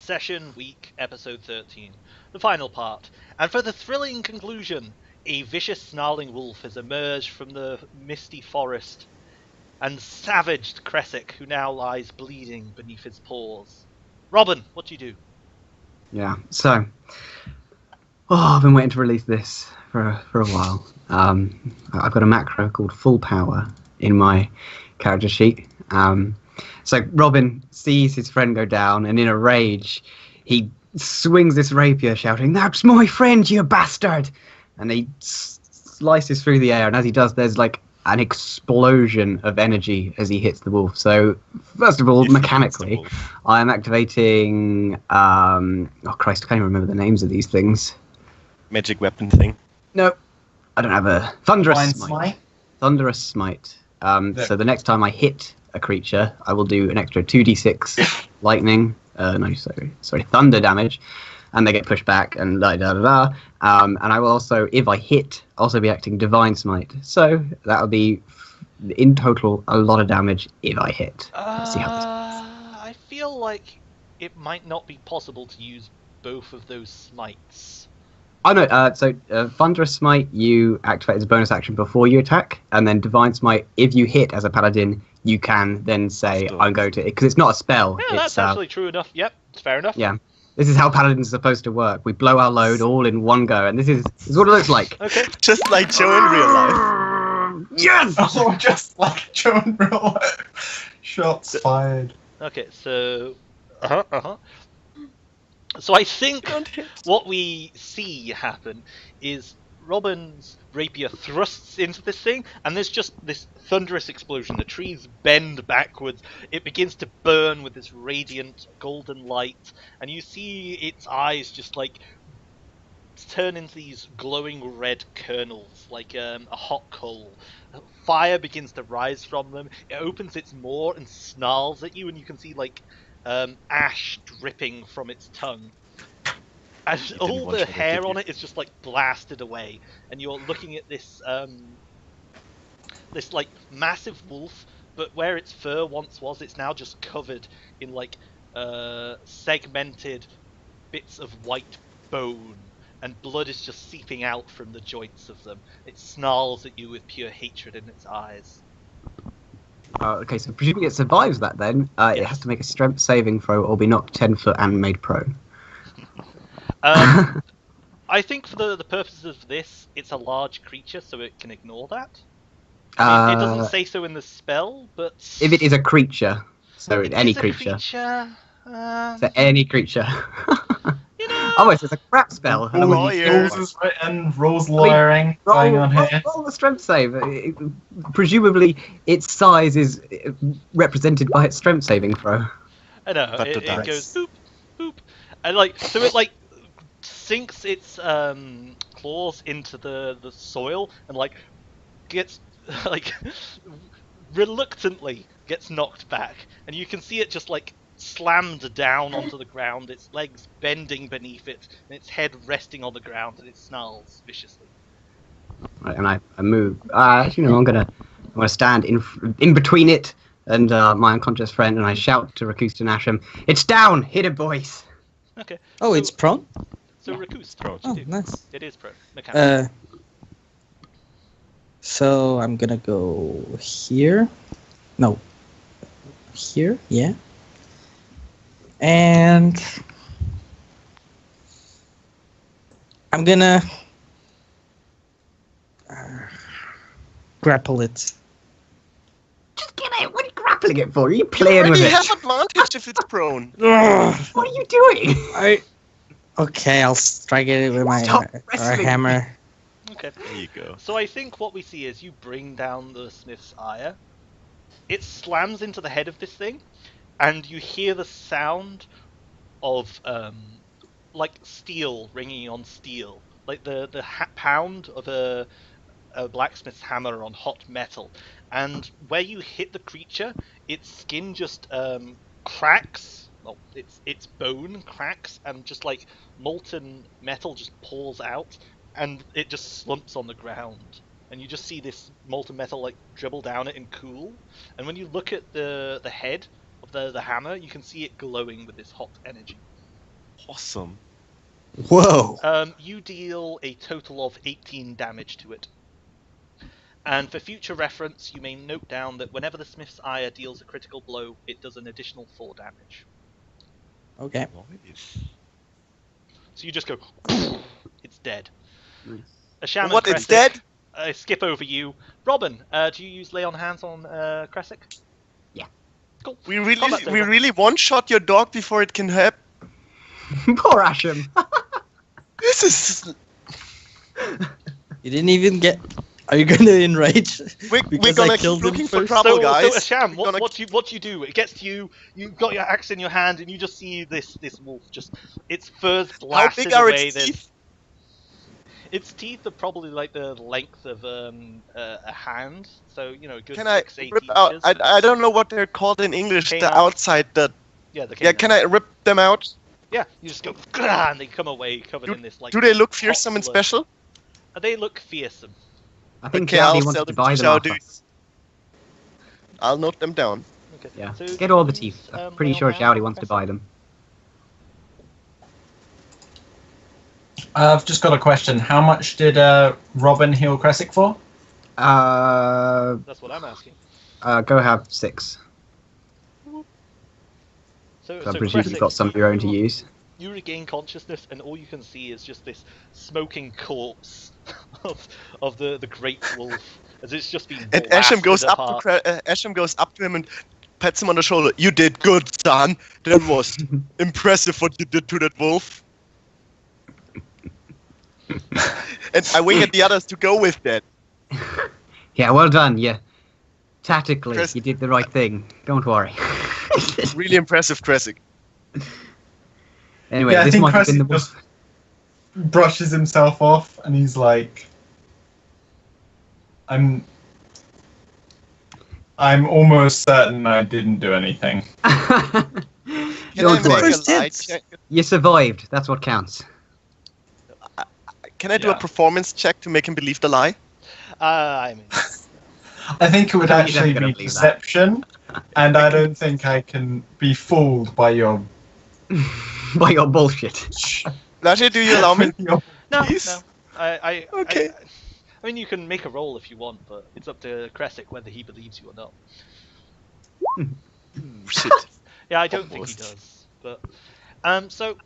Session Week, Episode 13, the final part. And for the thrilling conclusion, a vicious snarling wolf has emerged from the misty forest and savaged Kresic, who now lies bleeding beneath his paws. Robin, what do you do? Yeah, so... I've been waiting to release this for a while. I've got a macro called Full Power in my character sheet. So Robin sees his friend go down, and in a rage, he swings this rapier, shouting, "That's my friend, you bastard!" And he slices through the air, and as he does, there's like an explosion of energy as he hits the wolf. So, first of all, mechanically, I am activating... oh Christ, I can't even remember the names of these things. Magic weapon thing. No, I don't have a... Thunderous Smite. Thunderous Smite. So the next time I hit a creature, I will do an extra 2d6 lightning... thunder damage, and they get pushed back, and and I will also, if I hit, also be acting Divine Smite. So that will be, in total, a lot of damage if I hit. Let's see how this works. I feel like it might not be possible to use both of those smites. Oh no, so Thunderous Smite, you activate as a bonus action before you attack, and then Divine Smite, if you hit as a paladin, you can then say, I'm going to... Because it's not a spell. Yeah, that's actually true enough. Yep, it's fair enough. Yeah. This is how paladins are supposed to work. We blow our load all in one go, and this is what it looks like. Okay. Just like Joe in real life. Yes! Oh, just like Joe in real life. Shots fired. Okay, so... So I think what we see happen is Robin's rapier thrusts into this thing, and there's just this thunderous explosion. The trees bend backwards. It begins to burn with this radiant golden light, and you see its eyes just like turn into these glowing red kernels, like a hot coal. Fire begins to rise from them. It opens its maw and snarls at you, and you can see like ash dripping from its tongue. And all the hair on it is just like blasted away, and you're looking at this this like massive wolf, but where its fur once was, it's now just covered in like segmented bits of white bone, and blood is just seeping out from the joints of them. It snarls at you with pure hatred in its eyes. Okay, so presumably it survives that then, It has to make a strength saving throw or be knocked 10 foot and made prone. I think for the purposes of this, it's a large creature, so it can ignore that. I mean, it doesn't say so in the spell, but... If it is a creature, so any creature. So any creature. You know... Oh, it's a crap spell. Rules is written, rules lawyering going on here. Roll the strength save. Presumably, its size is represented by its strength saving throw. I know, it goes boop, boop, and like, so it like sinks its claws into the soil and like gets like reluctantly gets knocked back, and you can see it just like slammed down onto the ground, its legs bending beneath it, and its head resting on the ground, and it snarls viciously. Right, and I move. Actually, no, I'm gonna stand in between it and my unconscious friend, and I shout to Rakusta Nasham, "It's down! Hit it, boys!" Okay. Oh, it's prone? So Rakusta, Oh, nice. it is prone. Mechanical. So I'm gonna go here. No. Here, yeah. And I'm gonna grapple it. Just get it. What are you grappling it for? Are you playing with You it? have advantage if it's prone. What are you doing? Okay, I'll strike it with my hammer. Okay. There you go. So I think what we see is you bring down the Smith's ire. It slams into the head of this thing, and you hear the sound of like steel ringing on steel, like the pound of a blacksmith's hammer on hot metal. And where you hit the creature, its skin just cracks. Well, its bone cracks, and just like molten metal just pours out, and it just slumps on the ground. And you just see this molten metal like dribble down it and cool. And when you look at the head of the hammer, you can see it glowing with this hot energy. Awesome. Whoa. You deal a total of 18 damage to it. And for future reference, you may note down that whenever the Smith's Ire deals a critical blow, it does an additional 4 damage. Okay. Nice. So you just go, it's dead. Nice. Asham What? and It's Kresic, dead? I skip over you. Robin, do you use Lay on Hands on Kresic? Yeah. Cool. We Combat's really over. one-shot your dog before it can help. Poor Asham. This is... You didn't even get. Are you gonna enrage? We're Because I gonna keep killed him looking for first? trouble, So guys. Asham, We're gonna- what do you do? It gets to you. You've got your axe in your hand, and you just see this wolf just its fur's How blasted big are away. its There's- teeth? Its teeth are probably like the length of a hand, so you know, a good Can I 6-8 rip out? inches. I don't know what they're called in English. The Canine. outside, the... Yeah, the Yeah, canine. can I rip them out? Yeah, you just go, "Grah," and they come away covered in this like. Do they look hot fearsome and blood. special? They look fearsome. I think Okay, I'll Jowdy sell wanted to them buy to them off Jowdy. us. I'll note them down. Okay. Yeah. So Get all the use, teeth. I'm Lay pretty on sure Hands Jowdy on wants to Kresic. buy them. I've just got a question. How much did Robin heal Kresic for? That's what I'm asking. Go have 6. So So I presume you've got some of your own to use. You regain consciousness, and all you can see is just this smoking corpse of the great wolf, as it's just been. And Asham goes blasted up apart. to Asham goes up to him and pats him on the shoulder. You did good, son. That was impressive what you did to that wolf. And I wink at the others to go with that. Yeah, well done. Yeah. Tactically, Chris- you did the right thing. Don't worry. Really impressive, Kresic. Anyway, Yeah, I this think might have been the Kresic just brushes himself off, and he's like, "I'm almost certain I didn't do anything." Can Don't I worry. make First a lie hits. check? You survived. That's what counts. Can I do Yeah. a performance check to make him believe the lie? I mean, I think it would I think he's actually never gonna be believe that. deception, and I don't think I can be fooled by your. By your bullshit. Laje, do you allow me? your no, Please? no. I Okay. I mean, you can make a roll if you want, but it's up to Kresic whether he believes you or not. Shit. Yeah, I don't think he Almost. does. But so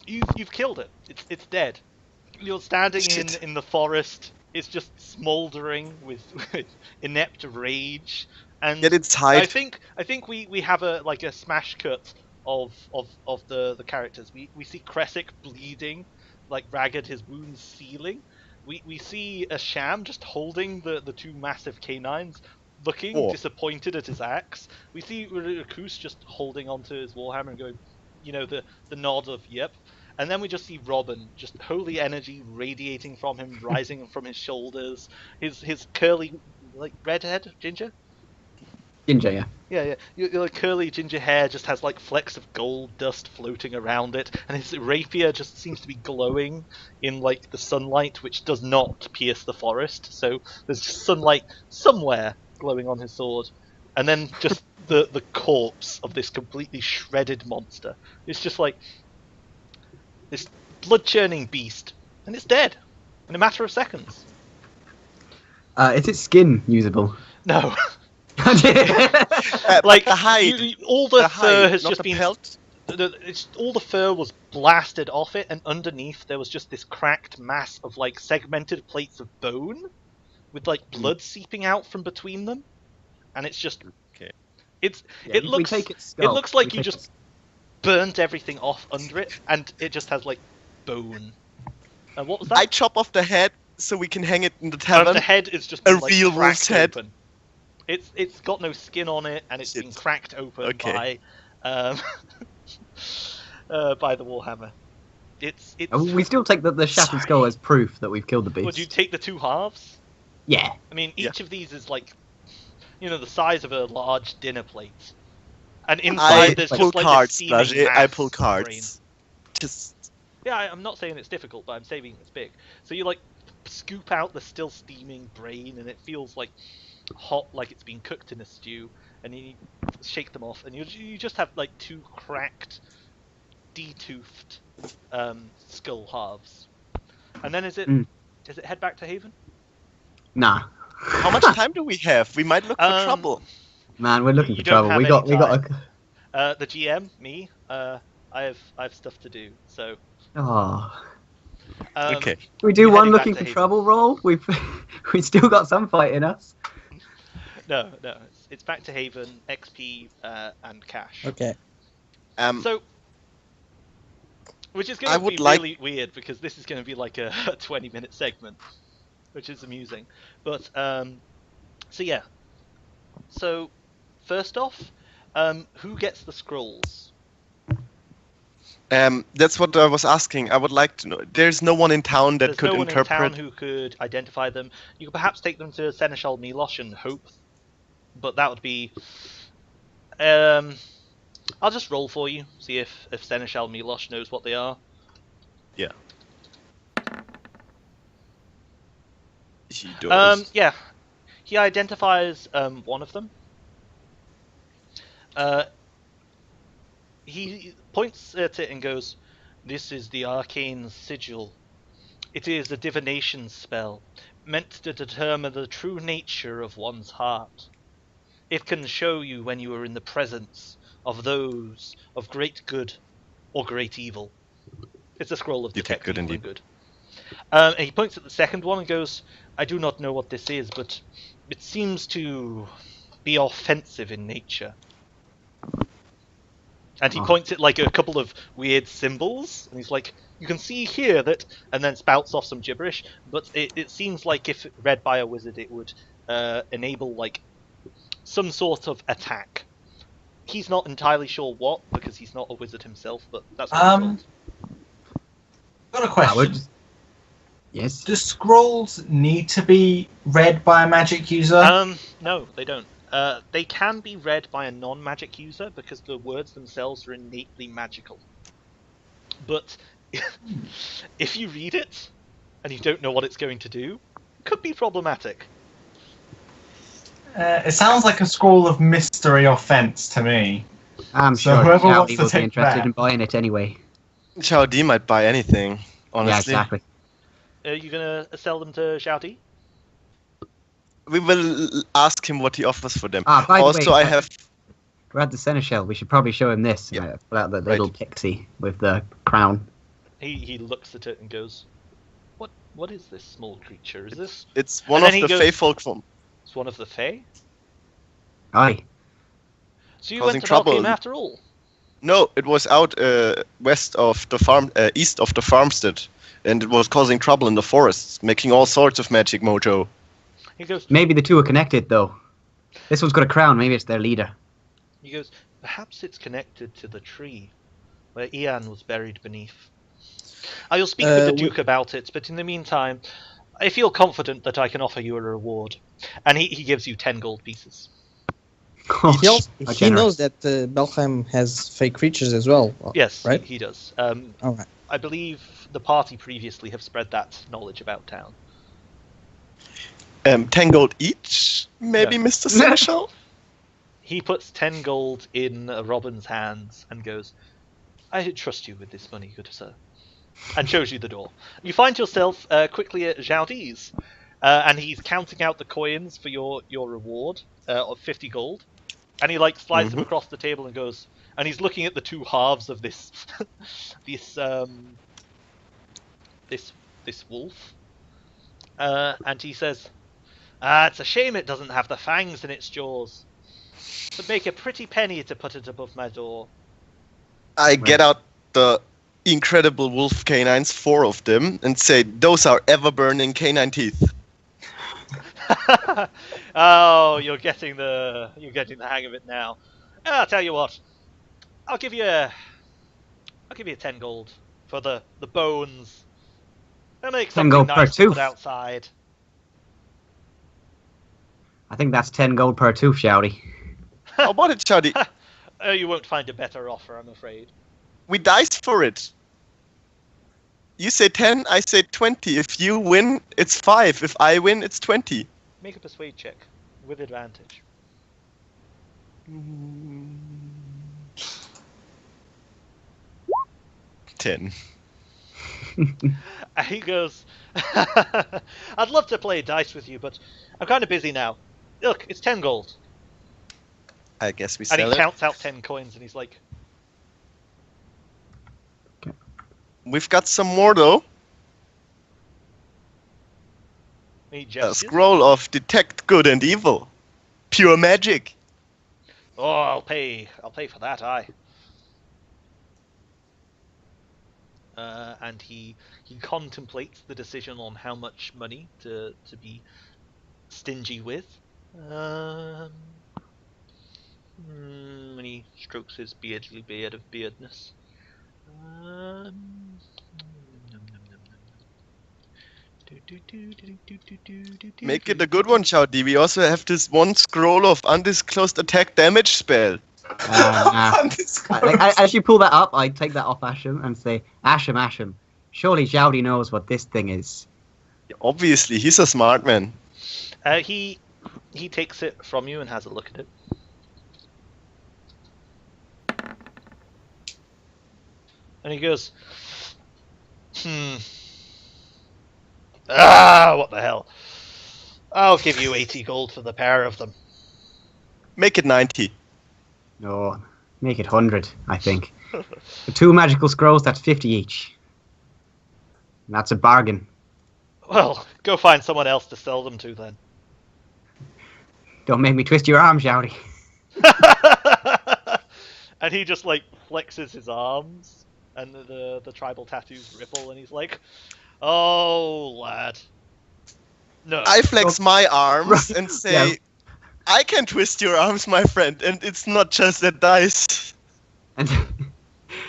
you've killed it. It's dead. You're standing Shit. in the forest. It's just smouldering with inept rage. And Get its I hide. think we have a smash cut of the characters. We see Kresic bleeding, like ragged, his wounds sealing. We see Asham just holding the two massive canines, looking Oh. disappointed at his axe. We see Rakus just holding onto his warhammer and going, you know, the nod of yep. And then we just see Robin, just holy energy radiating from him, rising from his shoulders. His curly, like redhead, ginger. Ginger, yeah. Yeah. Your curly ginger hair just has like flecks of gold dust floating around it, and his rapier just seems to be glowing in like the sunlight, which does not pierce the forest. So there's just sunlight somewhere glowing on his sword, and then just the corpse of this completely shredded monster. It's just like this blood-churning beast, and it's dead in a matter of seconds. Is its skin usable? No, Like the hide. all the, The fur hide, has not just the been pelt. all the fur was blasted off it, and underneath there was just this cracked mass of like segmented plates of bone with like blood seeping out from between them, and it's just Okay. it Yeah, we looks take its it skull. looks like We you take just burnt everything off under it, and it just has like bone. What was that? I chop off the head so we can hang it in the The tavern. head is just A been, like, real cracked wolf's head. open. It's got no skin on it, and it's been Shit. cracked open Okay. by by the warhammer. It's Oh, we still take the shattered Sorry. skull as proof that we've killed the beast. Would you take the two halves? Yeah. I mean, Yeah. each of these is like, you know, the size of a large dinner plate, and I inside there's pull just like cards, this steaming Laje. I mass pull of cards. brain. Just Yeah, I'm not saying it's difficult, but I'm saying it's big. So you like scoop out the still steaming brain, and it feels like hot, like it's been cooked in a stew. And you shake them off, and you just have like two cracked, de-toothed skull halves. And then is it head back to Haven? Nah. How much time do we have? We might look for trouble. Man, we're looking You for don't trouble. have We any got time. The GM, me, I have stuff to do. So Oh. Okay. We do You're one heading back looking to for Haven. trouble roll. We've still got some fight in us. no, it's back to Haven, XP, and cash. Okay. So, which is going I to would be like- really weird because this is going to be like a 20-minute segment, which is amusing. But so yeah. So first off, who gets the scrolls? That's what I was asking. I would like to know. There's no one in town that There's could no one interpret. in town who could identify them. You could perhaps take them to Seneschal Milosh and hope, but that would be. I'll just roll for you, see if Seneschal Milosh knows what they are. Yeah. He does. Yeah, he identifies one of them. He points at it and goes, "This is the arcane sigil. It is a divination spell, meant to determine the true nature of one's heart. It can show you when you are in the presence of those of great good or great evil." It's a scroll of Detect detect good evil and indeed. good. And he points at the second one and goes, "I do not know what this is, but it seems to be offensive in nature." And he points at like a couple of weird symbols, and he's like, "You can see here that," and then spouts off some gibberish. But it seems like if read by a wizard, it would enable like some sort of attack. He's not entirely sure what because he's not a wizard himself, but that's what he's told. Got a question. Yes. Do scrolls need to be read by a magic user? No, they don't. They can be read by a non-magic user because the words themselves are innately magical. But if you read it and you don't know what it's going to do, it could be problematic. It sounds like a scroll of mystery or fence to me. I'm So sure whoever wants Shouty to will be take interested that. in buying it anyway. Chao D might buy anything, honestly. Yeah, exactly. Are you going to sell them to Shouty? We will ask him what he offers for them. By the Also, way, I have. we're at the Seneschal. We should probably show him this. Yeah. Pull out the little pixie with the crown. He looks at it and goes, What is this small creature? Is this... It's one And of then the he goes- Fey folk from. It's one of the Fae? Aye. So you Causing went to trouble. Valkame after all? No, it was out west of the farm, east of the farmstead, and it was causing trouble in the forests, making all sorts of magic mojo. He goes, Maybe the two are connected, though. This one's got a crown. Maybe it's their leader. perhaps it's connected to the tree where Ian was buried beneath. I will speak with the Duke about it, but in the meantime, I feel confident that I can offer you a reward. And he gives you 10 gold pieces. He knows that Belheim has fake creatures as well. Yes, right? he does. All right. I believe the party previously have spread that knowledge about town. 10 gold each, maybe, Yeah. Mr. Seneschal? He puts 10 gold in Robin's hands and goes, "I trust you with this money, good sir," and shows you the door. You find yourself quickly at Xiaodi's, and he's counting out the coins for your reward of 50 gold, and he like slides them across the table and goes, and he's looking at the two halves of this this wolf, and he says, "It's a shame it doesn't have the fangs in its jaws. Would make a pretty penny to put it above my door." I get out the incredible wolf canines, 4 of them, and say, "Those are ever-burning canine teeth." Oh, you're getting the hang of it now. I'll tell you what. I'll give you 10 gold for the bones. They'll make 10 something gold per nice to put tooth. outside. I think that's 10 gold per tooth, Shouty. How about it, Chadi? Oh, you won't find a better offer, I'm afraid. We dice for it. You say 10, I say 20. If you win, it's 5. If I win, it's 20. Make a persuade check with advantage. 10. And he goes, I'd love to play dice with you, but I'm kind of busy now. Look, it's 10 gold. I guess we And sell he it. counts out 10 coins and he's like, We've got some more though. he A gestures. scroll of detect good and evil. Pure magic. Oh, I'll pay for that, aye. And he contemplates the decision on how much money to be stingy with. And he strokes his beardly beard of beardness. Make it a good one, Shouty. We also have this one scroll of undisclosed attack damage spell. As you pull that up, I take that off Asham and say, Asham, surely Jowdy knows what this thing is. Obviously, he's a smart man. He takes it from you and has a look at it. And he goes, what the hell? I'll give you 80 gold for the pair of them. Make it 90. No, make it 100, I think. For 2 magical scrolls, that's 50 each. And that's a bargain. Well, go find someone else to sell them to then. Don't make me twist your arm, Jowdy. And he just like flexes his arms, and the tribal tattoos ripple, and he's like, "Oh, lad, no." I flex my arms and say, Yeah. I can twist your arms, my friend, and it's not just a dice. And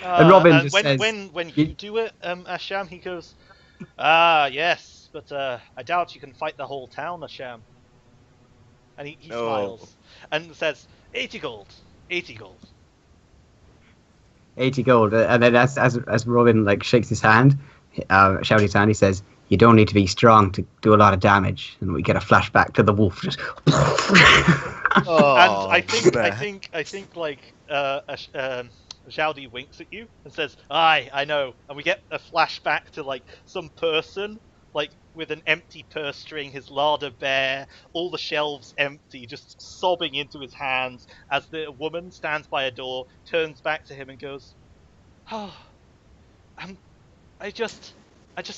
Robin and just when, says, when you do it, Asham, he goes, yes, but I doubt you can fight the whole town, Asham. And he No. smiles and says, 80 gold, 80 gold. 80 gold. And then as Robin like shakes his hand, Shouty's hand, he says, you don't need to be strong to do a lot of damage. And we get a flashback to the wolf just... Oh, And I think like Zhaudi winks at you and says, "Aye, I know." And we get a flashback to like some person like with an empty purse string, his larder bare, all the shelves empty, just sobbing into his hands as the woman stands by a door, turns back to him and goes, "Oh, I just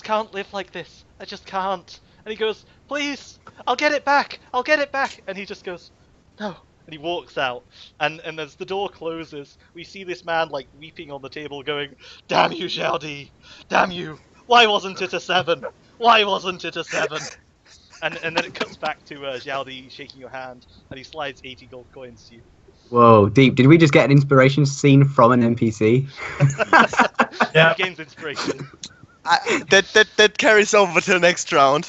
can't live like this. I just can't." And he goes, "Please, I'll get it back. I'll get it back." And he just goes, "No." And he walks out. And as the door closes, we see this man like weeping on the table going, "Damn you, Zhaudi. Damn you. Why wasn't it a 7? Why wasn't it a 7? And then it cuts back to Zhaudi shaking your hand, and he slides 80 gold coins to you. Whoa, deep. Did we just get an inspiration scene from an NPC? Yeah. He gains inspiration. That carries over to the next round.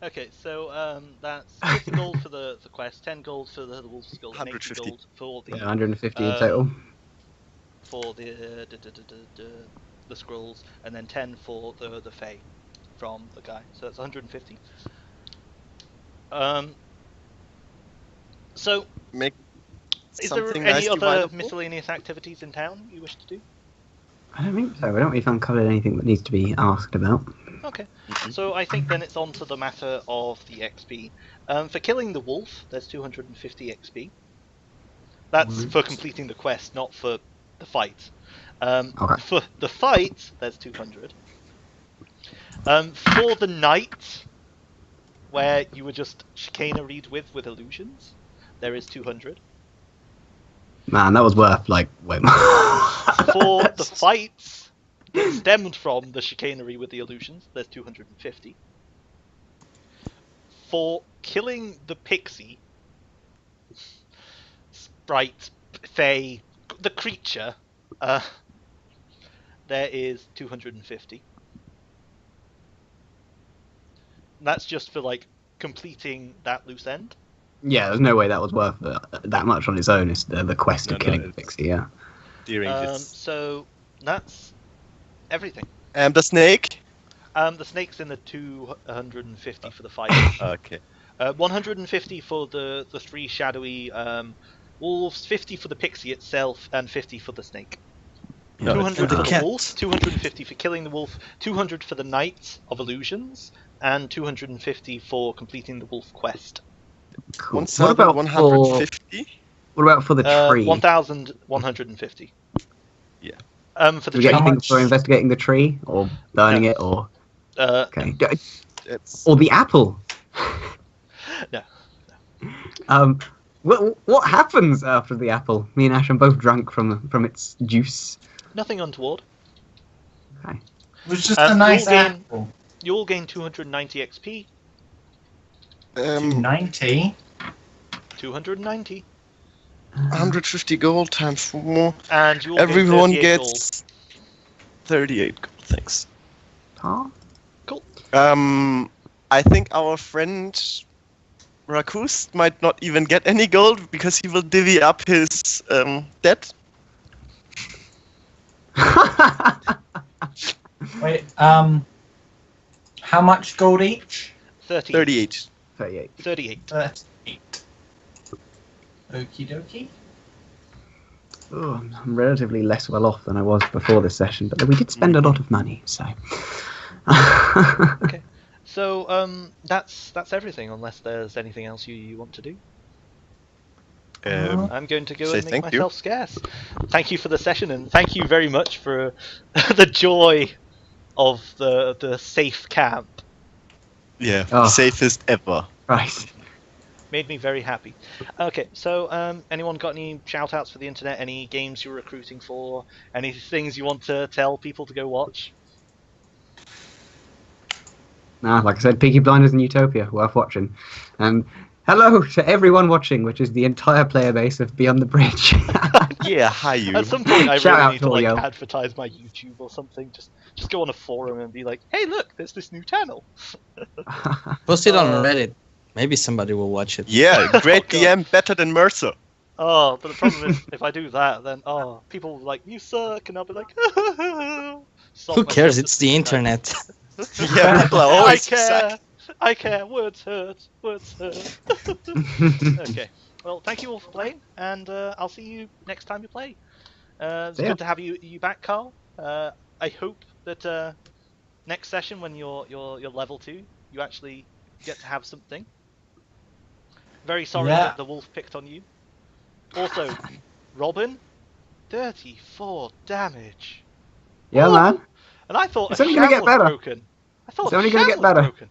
Okay, so that's 50 gold for the quest, 10 gold for the wolf skull, and 80 150. gold for the 150 in total. for the scrolls, and then 10 for the Fae from the guy. So that's 150. So Make is there something any nice other dividable. miscellaneous activities in town you wish to do? I don't think so. I don't really think I've covered anything that needs to be asked about. Okay, so I think then it's on to the matter of the XP. For killing the wolf, there's 250 XP. That's for completing the quest, not for the fight. Okay. For the fight, there's 200. For the night, where you were just chicaneried with illusions, there is 200. Man, that was worth, like, way more. For the fights that stemmed from the chicanery with the illusions, there's 250. For killing the pixie, sprite, fae, the creature, there is 250. And that's just for, like, completing that loose end. Yeah, there's no way that was worth that much on its own. It's the quest of No, killing the it's- pixie, yeah. Deering this. So that's everything. The snake? The snake's in the 250 for the fight. Okay. 150 for the 3 shadowy wolves, 50 for the pixie itself, and 50 for the snake. Yeah, 200 for for the the cat. wolf, 250 for killing the wolf, 200 for the Knights of Illusions, and 250 for completing the wolf quest. Cool. What about for 1,150. the tree? 1,150. Yeah. For Do the we get tree. How anything much? for investigating the tree or burning it or okay? It's Or the apple? No. What happens after the apple? Me and Ash are both drunk from its juice. Nothing untoward. Okay. It was just Uh, a nice you'll gain- apple. You all gain 290 XP. 290. 290. 150 gold times 4. And you all Everyone gain 38 gold. gets 38 gold. Thanks. Huh? I think our friend Rakus might not even get any gold because he will divvy up his debt. Wait, how much gold each? 38. 38. 38. 38. Okie dokie. Oh, I'm relatively less well off than I was before this session, but we did spend a lot of money, so. Okay. So that's everything. Unless there's anything else you want to do. I'm going to go Say and make thank you. myself scarce. Thank you for the session, and thank you very much for the joy of the safe camp. Yeah, Oh. safest ever. Right. Made me very happy. Okay, so anyone got any shout outs for the internet? Any games you're recruiting for? Any things you want to tell people to go watch? Nah, like I said, Peaky Blinders and Utopia, worth watching. And hello to everyone watching, which is the entire player base of Beyond the Bridge. Yeah, hi you. At some point, I Shout really out need to to like Oreo. advertise my YouTube or something. Just go on a forum and be like, "Hey, look, there's this new channel." Post it on Reddit. Maybe somebody will watch it. Yeah, great Oh, God. DM, better than Mercer. Oh, but the problem is, if I do that, then people will be like, "You suck," and I'll be like, Sob Who cares? myself It's to the sleep. internet. Yeah, people are I always care. suck. I care. Words hurt. Words hurt. Okay. Well, thank you all for playing, and I'll see you next time you play. It's See ya. good to have you back, Carl. I hope that next session, when you're level 2, you actually get to have something. Very sorry Yeah. that the wolf picked on you. Also, Robin, 34 damage. Yeah, Ooh. man. And I thought It's a only gonna sham get was better. broken. I thought It's only gonna sham get was better. broken.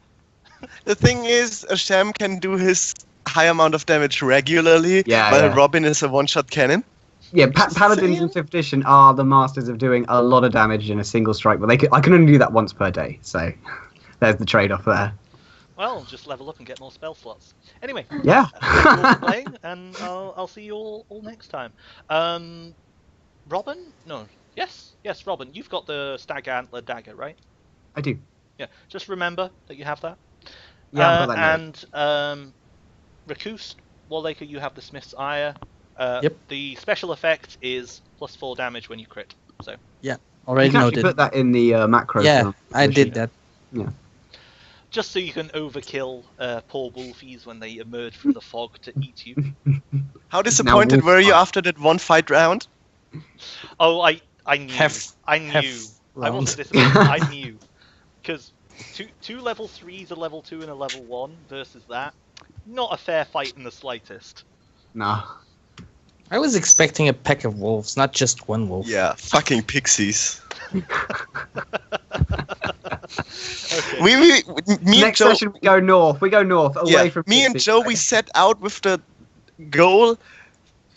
The thing is, a Sham can do his high amount of damage regularly, Yeah, while yeah. Robin is a one-shot cannon. Yeah, Just Paladins saying. in 5th edition are the masters of doing a lot of damage in a single strike, but I can only do that once per day, so there's the trade-off there. Well, just level up and get more spell slots. Anyway, Yeah. thank you all for playing, and I'll see you all next time. Robin? No. Yes, Robin. You've got the Stag Antler Dagger, right? I do. Yeah. Just remember that you have that. Yeah, I've got that note. And Rakus, Warlaker, you have the Smith's Ire. Yep. The special effect is +4 damage when you crit. So Already You can actually noted. put that in the macros. Yeah, on I the did sheet. that. just so you can overkill poor wolfies when they emerge from the fog to eat you. How disappointed wolf were you fight. after that one fight round? Oh, I knew. Half- I knew. half I round. wasn't disappointed. I knew. Because two level 3s, a level 2 and a level 1 versus that, not a fair fight in the slightest. No. I was expecting a pack of wolves, not just one wolf. Yeah, fucking pixies. Okay. Me and Next Joe, session we go north. We go north, away yeah, from me and Pixie. Joe, we set out with the goal.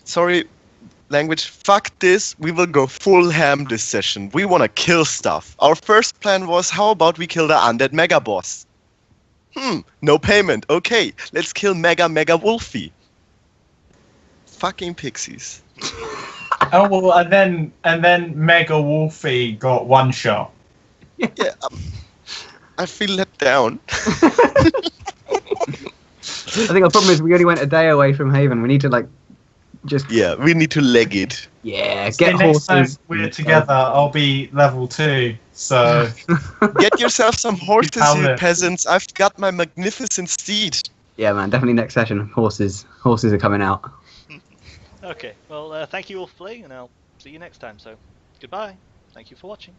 Sorry, language. Fuck this. We will go full ham this session. We want to kill stuff. Our first plan was, how about we kill the undead mega boss? No payment. Okay, let's kill Mega Wolfie. Fucking pixies. Oh well, and then Mega Wolfie got one shot. Yeah, I feel let down. I think our problem is we only went a day away from Haven. We need to just Yeah, we need to leg it. get See, next time horses. we're together, I'll be level 2. So Get yourself some horses, you Paladin. peasants. I've got my magnificent steed. Yeah, man, definitely next session. Horses are coming out. Okay. Well, thank you all for playing, and I'll see you next time. So, Goodbye. Thank you for watching.